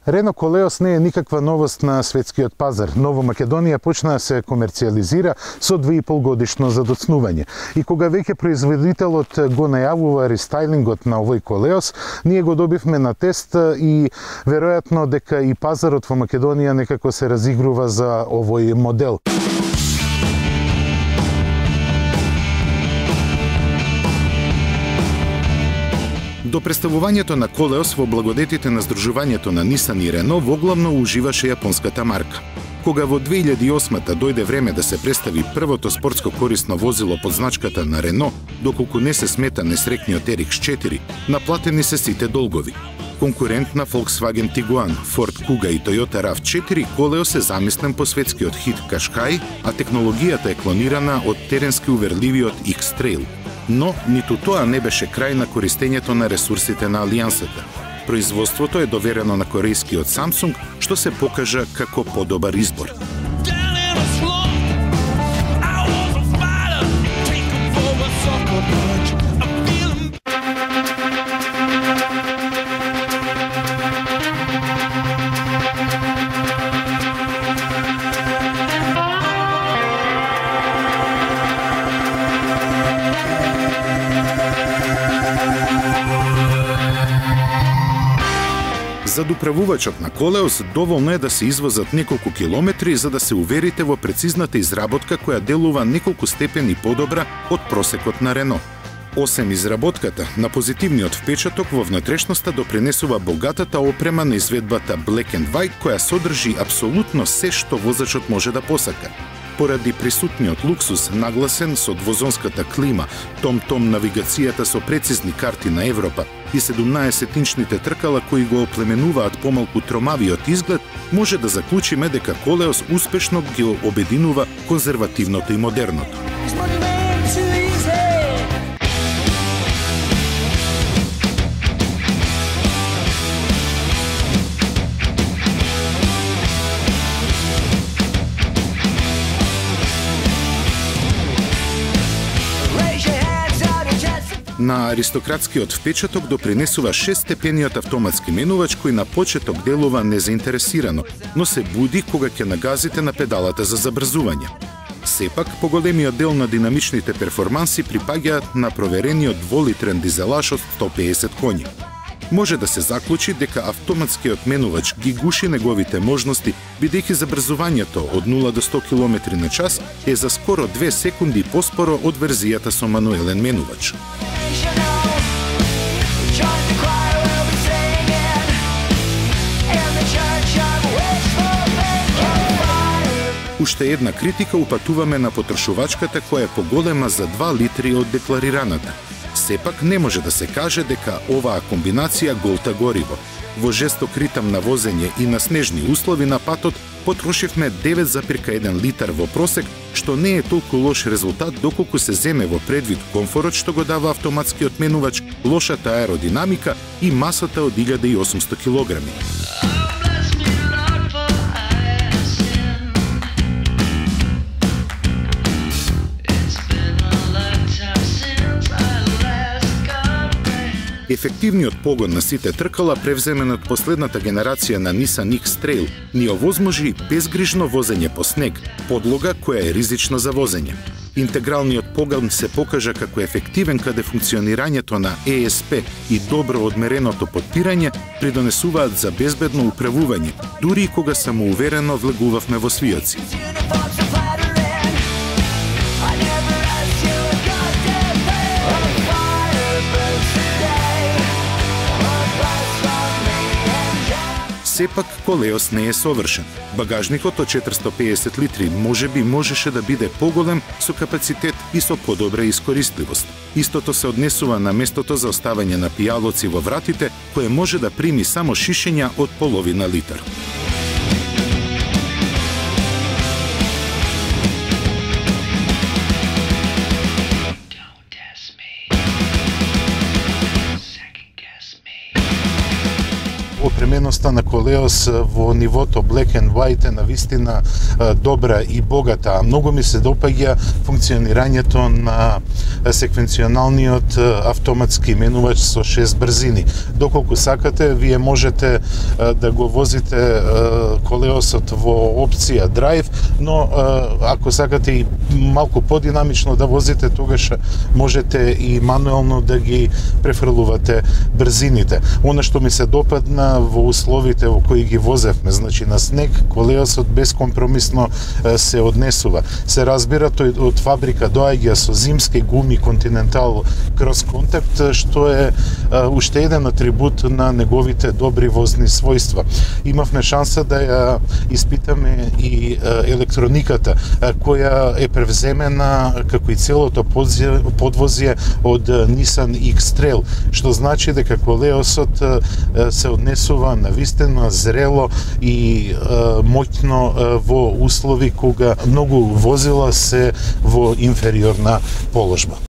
Рено Колеос не е никаква новост на светскиот пазар, но во Македонија почна да се комерцијализира со 2,5 годишно задоцнување. И кога веќе производителот го најавува рестайлингот на овој Колеос, ние го добивме на тест и веројатно дека и пазарот во Македонија некако се разигрува за овој модел. До представувањето на Колеос во благодетите на Сдружувањето на Нисан и Рено воглавно уживаше јапонската марка. Кога во 2008-та дојде време да се представи првото спортско корисно возило под значката на Рено, доколку не се смета несрекниот RX-4, наплатени се сите долгови. Конкурент на Volkswagen Tiguan, Ford Kuga и Toyota RAV4, Колеос е замислен по светскиот хит Qashqai, а технологијата е клонирана од теренски уверливиот X-Trail. Но ниту тоа не беше крај на користењето на ресурсите на Алијансата. Производството е доверено на корејскиот Samsung, што се покажа како подобар избор. За доправувачот на Колеос доволно е да се извозат неколку километри за да се уверите во прецизната изработка која делува неколку степени подобра од просекот на Рено. Осем изработката, на позитивниот впечаток во внатрешноста допринесува богатата опрема на изведбата Black and White која содржи апсолутно се што возачот може да посака. Поради присутниот луксус, нагласен со двозонската клима, том-том навигацијата со прецизни карти на Европа и 17-инчните тркала кои го оплеменуваат помалку тромавиот изглед, може да заклучиме дека Колеос успешно ги обединува конзервативното и модерното. На аристократскиот впечаток допринесува 6-степениот автоматски менувач кој на почеток делува незаинтересирано, но се буди кога ќе нагазите на педалата за забрзување. Сепак, поголемиот дел на динамичните перформанси припаѓаат на проверениот 2-литрен дизелаш од 150 коњи. Може да се заклучи дека автоматскиот менувач ги гуши неговите можности, бидејќи забрзувањето од 0 до 100 км на час е за скоро 2 секунди поспоро од верзијата со мануелен менувач. Уште една критика упатуваме на потрошувачката која е поголема за 2 литри од декларираната. Сепак не може да се каже дека оваа комбинација голта гориво. Во жесток ритам на возење и на снежни услови на патот потрошивме 9,1 литар во просек, што не е толку лош резултат доколку се земе во предвид комфорот што го дава автоматскиот менувач, лошата аеродинамика и масата од 1800 килограми. Ефективниот погон на сите тркала, превземен од последната генерација на Nissan X-Trail, ни овозможи безгрижно возење по снег, подлога која е ризична за возење. Интегралниот погон се покажа како ефективен каде функционирањето на ESP и добро одмереното подпирање придонесуваат за безбедно управување, дури и кога самоуверено влегувавме во свијоци. Сепак Колеос не е совршен. Багажникот од 450 литри можеше да биде поголем со капацитет и со подобра искористливост. Истото се однесува на местото за оставање на пијалоци во вратите, кое може да прими само шишења од половина литар. Опременоста на Колеос во нивото Black and White е навистина добра и богата, а многу ми се допаѓа функционирањето на секвенционалниот автоматски менувач со 6 брзини. Доколку сакате, вие можете да го возите колеосот во опција драйв, но ако сакате и малку подинамично да возите, тогаш можете и мануелно да ги префрлувате брзините. Она што ми се допадна во условите во кои ги возевме, значи на снег, колеосот безкомпромисно се однесува. Се разбира, тој од фабрика доаѓа со зимски гуми Continental Cross Contact, што е уште еден атрибут на неговите добри возни својства. Имавме шанса да ја испитаме и електрониката, која е превземена како и целото подвозје од Nissan X-Trail, што значи дека колеосот се однесува навистина зрело и моќно во услови кога многу возила се во инфериорна положба.